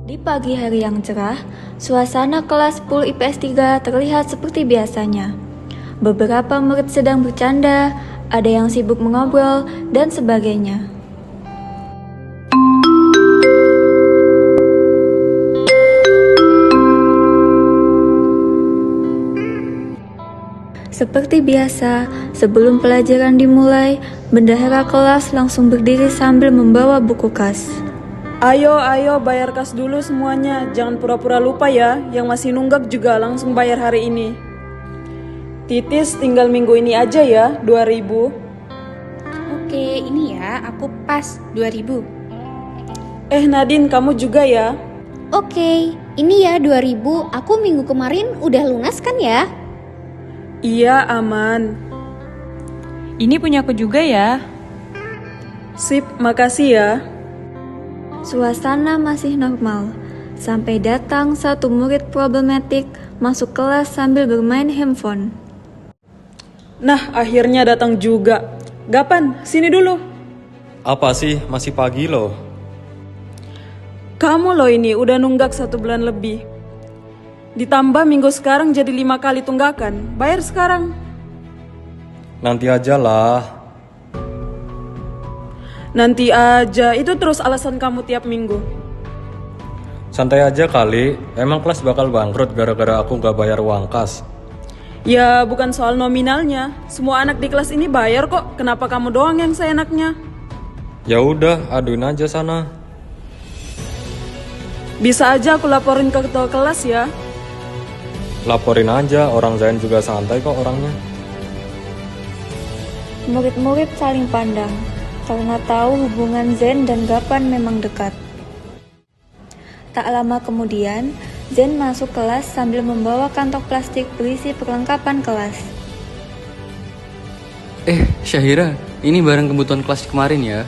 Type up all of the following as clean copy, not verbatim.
Di pagi hari yang cerah, suasana kelas 10 IPS 3 terlihat seperti biasanya. Beberapa murid sedang bercanda, ada yang sibuk mengobrol, dan sebagainya. Seperti biasa, sebelum pelajaran dimulai, bendahara kelas langsung berdiri sambil membawa buku kas. Ayo, bayar kas dulu semuanya. Jangan pura-pura lupa ya. Yang masih nunggak juga langsung bayar hari ini. Titis tinggal minggu ini aja ya, 2.000. Oke, ini ya, aku pas 2.000. Nadine, kamu juga ya? Oke, ini ya 2.000, aku minggu kemarin udah lunas kan ya? Iya, aman. Ini punyaku juga ya. Sip, makasih ya. Suasana masih normal, sampai datang satu murid problematik masuk kelas sambil bermain handphone. Nah, akhirnya datang juga. Gapan, sini dulu. Apa sih, masih pagi loh. Kamu loh ini udah nunggak 1 bulan lebih. Ditambah minggu sekarang jadi 5 kali tunggakan. Bayar sekarang. Nanti aja lah. Nanti aja, itu terus alasan kamu tiap minggu. Santai aja kali, emang kelas bakal bangkrut gara-gara aku gak bayar uang kas. Ya bukan soal nominalnya, semua anak di kelas ini bayar kok. Kenapa kamu doang yang seenaknya? Ya udah, aduin aja sana. Bisa aja aku laporin ke ketua kelas ya. Laporin aja, orang Zain juga santai kok orangnya. Murid-murid saling pandang, karena tahu hubungan Zen dan Gapan memang dekat. Tak lama kemudian, Zen masuk kelas sambil membawa kantong plastik berisi perlengkapan kelas. Syahira, ini barang kebutuhan kelas kemarin ya.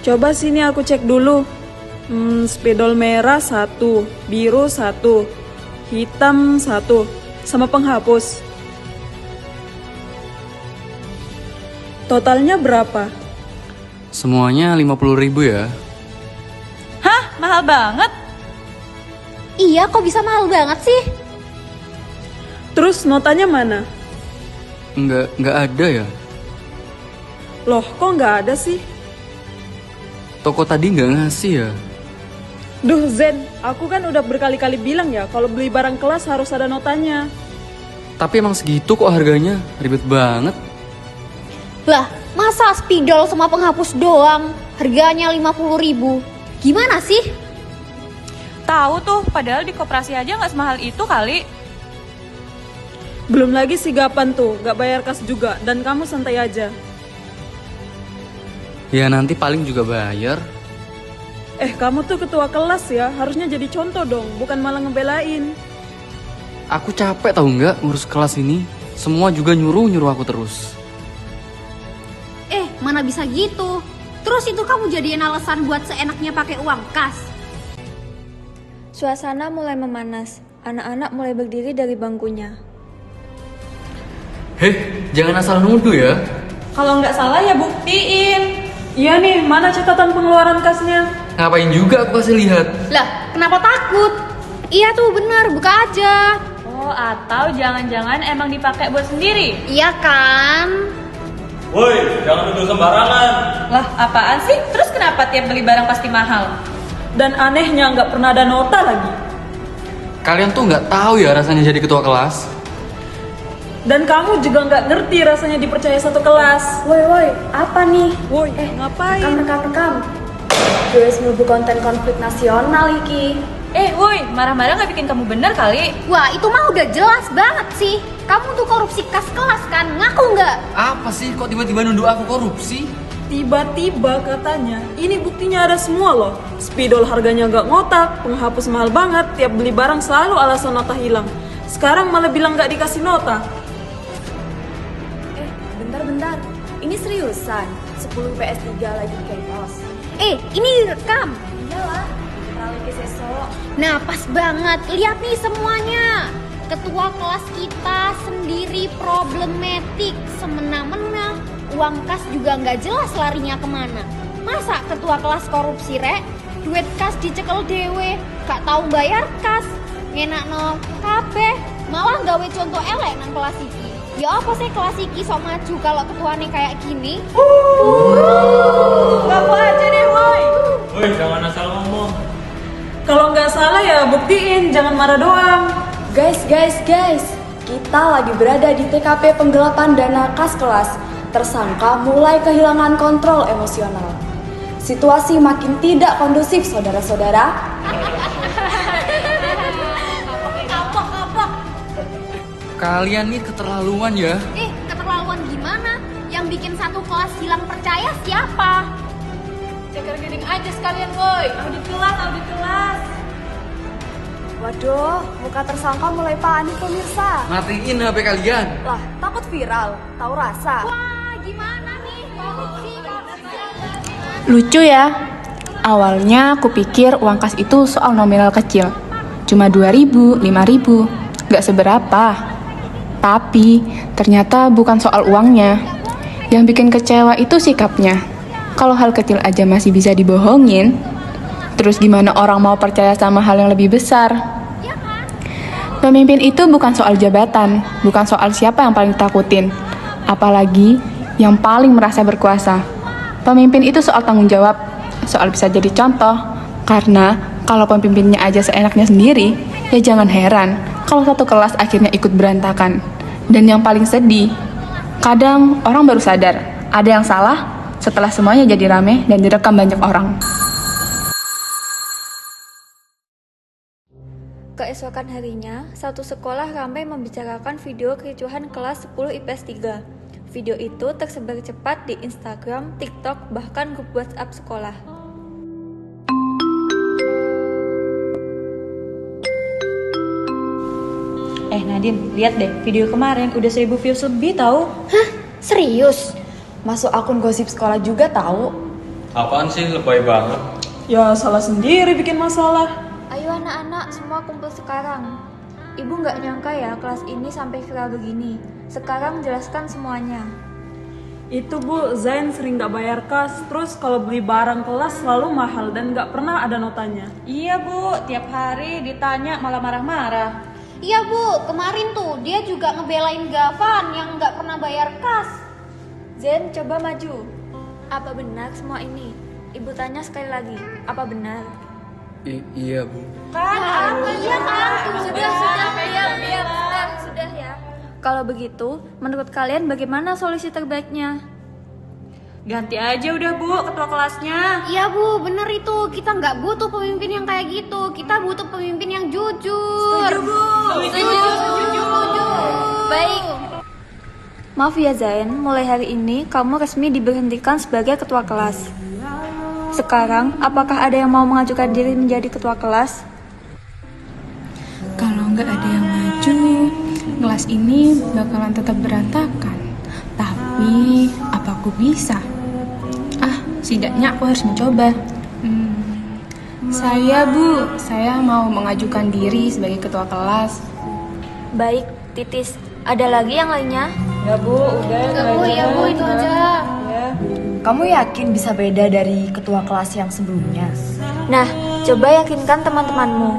Coba sini aku cek dulu. Spidol merah 1, biru 1, hitam 1, sama penghapus. Totalnya berapa? Semuanya 50.000 ya. Hah? Mahal banget? Iya, kok bisa mahal banget sih? Terus notanya mana? Nggak ada ya. Loh, kok nggak ada sih? Toko tadi nggak ngasih ya. Duh Zen, aku kan udah berkali-kali bilang ya kalau beli barang kelas harus ada notanya. Tapi emang segitu kok harganya, ribet banget. Lah, masa spidol sama penghapus doang? Harganya 50.000. Gimana sih? Tahu tuh, padahal di koperasi aja nggak semahal itu kali. Belum lagi si Gapan tuh, gak bayar kas juga, dan kamu santai aja. Ya nanti paling juga bayar. Kamu tuh ketua kelas ya, harusnya jadi contoh dong, bukan malah ngebelain. Aku capek tahu nggak ngurus kelas ini. Semua juga nyuruh aku terus. Mana bisa gitu? Terus itu kamu jadiin alasan buat seenaknya pakai uang kas? Suasana mulai memanas, anak-anak mulai berdiri dari bangkunya. Jangan asal nuduh ya. Kalau nggak salah ya buktiin. Iya nih, mana catatan pengeluaran kasnya? Ngapain juga aku kasih lihat? Lah, kenapa takut? Iya tuh benar, buka aja. Oh, atau jangan-jangan emang dipakai buat sendiri? Iya kan? Woi, jangan duduk sembarangan. Lah, apaan sih? Terus kenapa tiap beli barang pasti mahal? Dan anehnya nggak pernah ada nota lagi. Kalian tuh nggak tahu ya rasanya jadi ketua kelas. Dan kamu juga nggak ngerti rasanya dipercaya satu kelas. Woi, apa nih? Woi, ngapain? Rekam. Tulis mlebu konten konflik nasional iki. Woi, marah-marah nggak bikin kamu bener kali? Wah, itu mah udah jelas banget sih. Kamu tuh korupsi kas kelas kan? Ngaku nggak? Apa sih kok tiba-tiba nuduh aku korupsi? Tiba-tiba katanya, ini buktinya ada semua loh. Spidol harganya nggak ngotak, penghapus mahal banget, tiap beli barang selalu alasan nota hilang. Sekarang malah bilang nggak dikasih nota. Bentar. Ini seriusan? 10 PS3 lagi di chaos. Ini direkam. Iyalah, lagi sesok. Nah, pas banget. Lihat nih semuanya. Ketua kelas kita sendiri problematik. Semena-mena. Uang kas juga nggak jelas larinya kemana. Masa ketua kelas korupsi rek? Duit kas dicekel dewe, gak tahu bayar kas. Ngenakno kabeh, malah gawe contoh elek nang kelas iki. Ya apa sih kelas iki sok maju kalau ketuanya kayak gini? Ngaku aja deh, woi. Woi, jangan asal ngomong. Kalau nggak salah ya buktiin, jangan marah doang. Guys, kita lagi berada di TKP penggelapan dana kas kelas. Tersangka mulai kehilangan kontrol emosional. Situasi makin tidak kondusif, saudara-saudara. Kapok. Kalian nih keterlaluan ya. Keterlaluan gimana? Yang bikin satu kelas hilang percaya siapa? Ceker geding aja sekalian, woi. Audit kelas. Waduh, muka tersangka mulai panik pemirsa. Matiin HP kalian. Lah, takut viral, tahu rasa. Wah, gimana nih? Korupsi. Lucu ya. Awalnya aku pikir uang kas itu soal nominal kecil. Cuma 2.000, 5.000. Gak seberapa. Tapi ternyata bukan soal uangnya. Yang bikin kecewa itu sikapnya. Kalau hal kecil aja masih bisa dibohongin, terus gimana orang mau percaya sama hal yang lebih besar? Pemimpin itu bukan soal jabatan, bukan soal siapa yang paling takutin, apalagi yang paling merasa berkuasa. Pemimpin itu soal tanggung jawab, soal bisa jadi contoh, karena kalau pemimpinnya aja seenaknya sendiri, ya jangan heran kalau satu kelas akhirnya ikut berantakan. Dan yang paling sedih, kadang orang baru sadar, ada yang salah setelah semuanya jadi rame dan direkam banyak orang. Keesokan harinya, satu sekolah ramai membicarakan video kericuhan kelas 10 IPS 3. Video itu tersebar cepat di Instagram, TikTok, bahkan grup WhatsApp sekolah. Nadine, lihat deh video kemarin udah 1.000 views lebih tahu. Hah? Serius? Masuk akun gosip sekolah juga tahu. Apaan sih, lebay banget. Ya salah sendiri bikin masalah. Ayo anak-anak, semua kumpul sekarang. Ibu nggak nyangka ya kelas ini sampai viral begini. Sekarang jelaskan semuanya. Itu Bu, Zain sering gak bayar kas. Terus kalau beli barang kelas selalu mahal dan gak pernah ada notanya. Iya, Bu, tiap hari ditanya malah marah-marah. Iya Bu, kemarin tuh dia juga ngebelain Gavan yang nggak pernah bayar kas. Zen, coba maju. Apa benar semua ini? Ibu tanya sekali lagi, apa benar? Iya, Bu. Iya kan? Sudah ya. Kalau begitu, menurut kalian bagaimana solusi terbaiknya? Ganti aja udah, Bu, ketua kelasnya. Iya Bu, bener itu. Kita nggak butuh pemimpin yang kayak gitu. Kita butuh pemimpin yang jujur. Setuju, Bu. Setuju. Baik. Maaf ya Zain, mulai hari ini kamu resmi diberhentikan sebagai ketua kelas. Sekarang, apakah ada yang mau mengajukan diri menjadi ketua kelas? Kalau nggak ada yang maju, kelas ini bakalan tetap berantakan. Tapi, apa aku bisa? Setidaknya aku harus mencoba. Saya mau mengajukan diri sebagai ketua kelas. Baik, Titis. Ada lagi yang lainnya? Ya Bu, udah. Ya Bu, itu aja. Kamu yakin bisa beda dari ketua kelas yang sebelumnya? Nah, coba yakinkan teman-temanmu.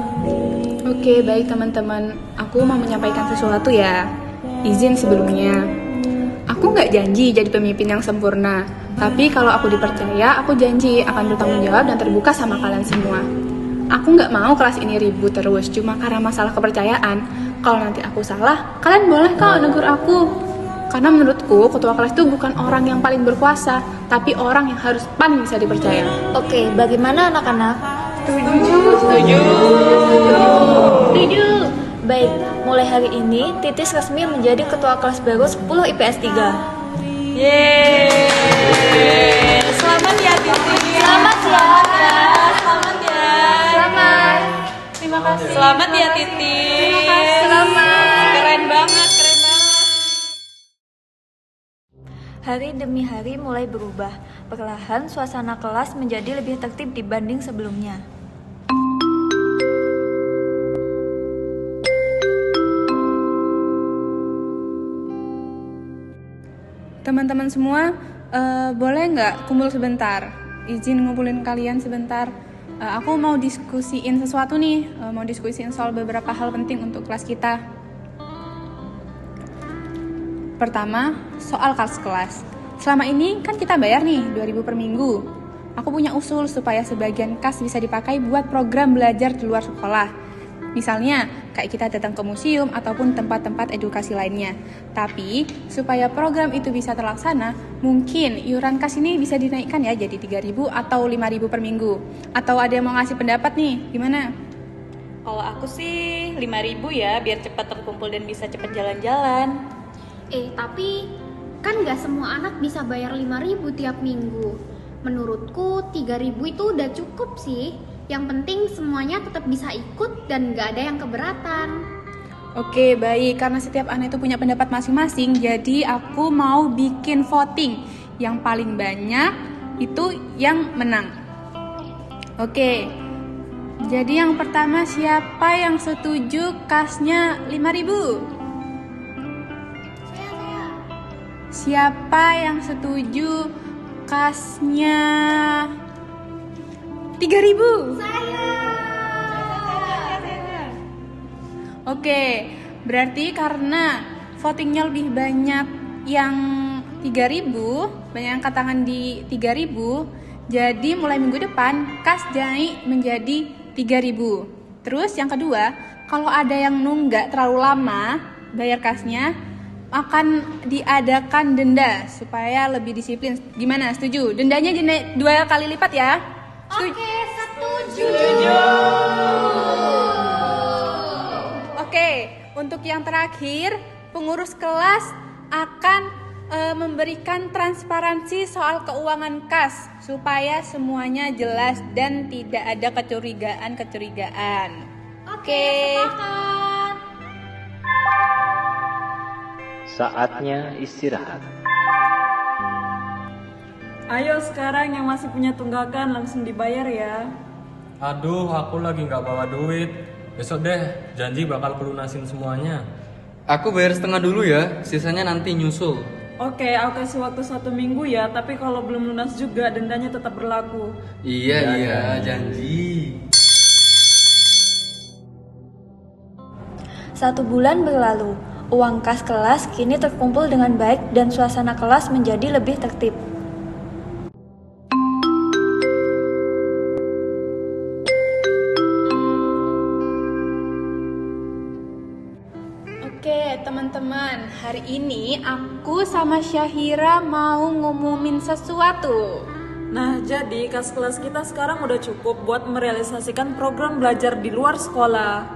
Oke, baik teman-teman. Aku mau menyampaikan sesuatu ya. Izin sebelumnya. Aku nggak janji jadi pemimpin yang sempurna. Tapi kalau aku dipercaya, aku janji akan bertanggung jawab dan terbuka sama kalian semua. Aku nggak mau kelas ini ribut terus, cuma karena masalah kepercayaan. Kalau nanti aku salah, kalian boleh kok negur aku. Karena menurutku, ketua kelas itu bukan orang yang paling berkuasa, tapi orang yang harus paling bisa dipercaya. Oke, bagaimana anak-anak? Setuju. Baik, mulai hari ini Titis resmi menjadi ketua kelas baru 10 IPS 3. Yeay. Selamat ya, Titi. Selamat ya. Selamat ya. Selamat. Terima kasih. Selamat ya, Titi. Selamat. Keren banget. Hari demi hari mulai berubah. Perlahan suasana kelas menjadi lebih tertib dibanding sebelumnya. Teman-teman semua, boleh nggak kumpul sebentar? izin ngumpulin kalian sebentar. Aku mau diskusiin sesuatu nih, mau diskusiin soal beberapa hal penting untuk kelas kita. Pertama, soal kas kelas. Selama ini kan kita bayar nih 2.000 per minggu. Aku punya usul supaya sebagian kas bisa dipakai buat program belajar di luar sekolah. Misalnya, kayak kita datang ke museum ataupun tempat-tempat edukasi lainnya. Tapi, supaya program itu bisa terlaksana, mungkin iuran kas ini bisa dinaikkan ya jadi 3.000 atau 5.000 per minggu. Atau ada yang mau ngasih pendapat nih, gimana? Kalau aku sih 5.000 ya, biar cepat terkumpul dan bisa cepat jalan-jalan. Tapi kan nggak semua anak bisa bayar 5.000 tiap minggu. Menurutku 3.000 itu udah cukup sih. Yang penting semuanya tetap bisa ikut dan nggak ada yang keberatan. Oke, baik. Karena setiap anak itu punya pendapat masing-masing, jadi aku mau bikin voting. Yang paling banyak itu yang menang. Oke. Jadi yang pertama, siapa yang setuju kasnya 5.000? Siapa yang setuju kasnya 3.000? Oke, berarti karena votingnya lebih banyak yang 3.000, banyak yang angkat tangan di 3.000, jadi mulai minggu depan kas naik menjadi 3.000. Terus yang kedua, kalau ada yang nunggak terlalu lama bayar kasnya, akan diadakan denda supaya lebih disiplin. Gimana? Setuju? Dendanya 2 kali lipat ya? Oke, setuju. Oke, untuk yang terakhir, pengurus kelas akan memberikan transparansi soal keuangan kas supaya semuanya jelas dan tidak ada kecurigaan. Oke, sepakat. Saatnya istirahat. Ayo sekarang yang masih punya tunggakan langsung dibayar ya. Aduh, aku lagi nggak bawa duit. Besok deh, janji bakal pelunasin semuanya. Aku bayar setengah dulu ya, sisanya nanti nyusul. Oke, aku kasih waktu 1 minggu ya, tapi kalau belum lunas juga dendanya tetap berlaku. Iya, janji. 1 bulan berlalu, uang kas kelas kini terkumpul dengan baik dan suasana kelas menjadi lebih tertib. Oke, teman-teman, hari ini aku sama Syahira mau ngumumin sesuatu. Nah, jadi kas kelas kita sekarang udah cukup buat merealisasikan program belajar di luar sekolah.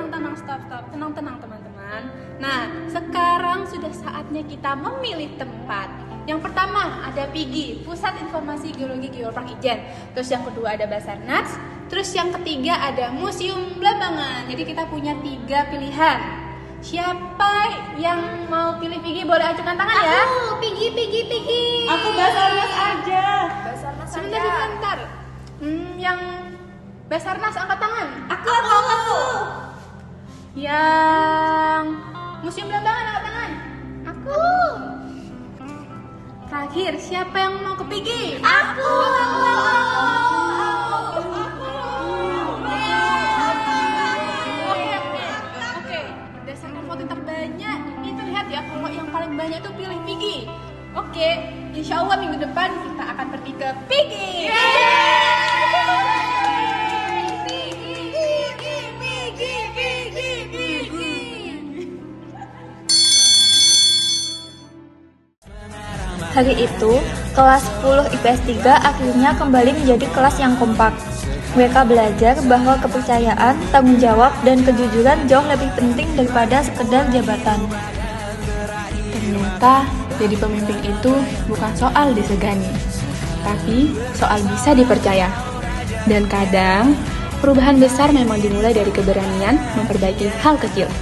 Tenang, stop. Tenang, teman-teman. Nah, sekarang sudah saatnya kita memilih tempat. Yang pertama ada PIGI, Pusat Informasi Geologi Geopark Ijen. Terus yang kedua ada Basarnas. Terus yang ketiga ada Museum Blambangan. Jadi kita punya 3 pilihan. Siapa yang mau pilih PIGI boleh acungkan tangan ya? Aku, Pigi. Aku Basarnas aja. Sebentar. Yang Basarnas angkat tangan. Aku. Yang Museum Blambangan angkat tangan. Aku. Terakhir, siapa yang mau ke PIGI? Aku. Oke, berdasarkan voting terbanyak, ini terlihat ya kalau yang paling banyak itu pilih PIGI. Oke, insya Allah minggu depan kita akan pergi ke PIGI. Hari itu, kelas 10 IPS 3 akhirnya kembali menjadi kelas yang kompak. Mereka belajar bahwa kepercayaan, tanggung jawab, dan kejujuran jauh lebih penting daripada sekedar jabatan. Ternyata jadi pemimpin itu bukan soal disegani, tapi soal bisa dipercaya. Dan kadang perubahan besar memang dimulai dari keberanian memperbaiki hal kecil.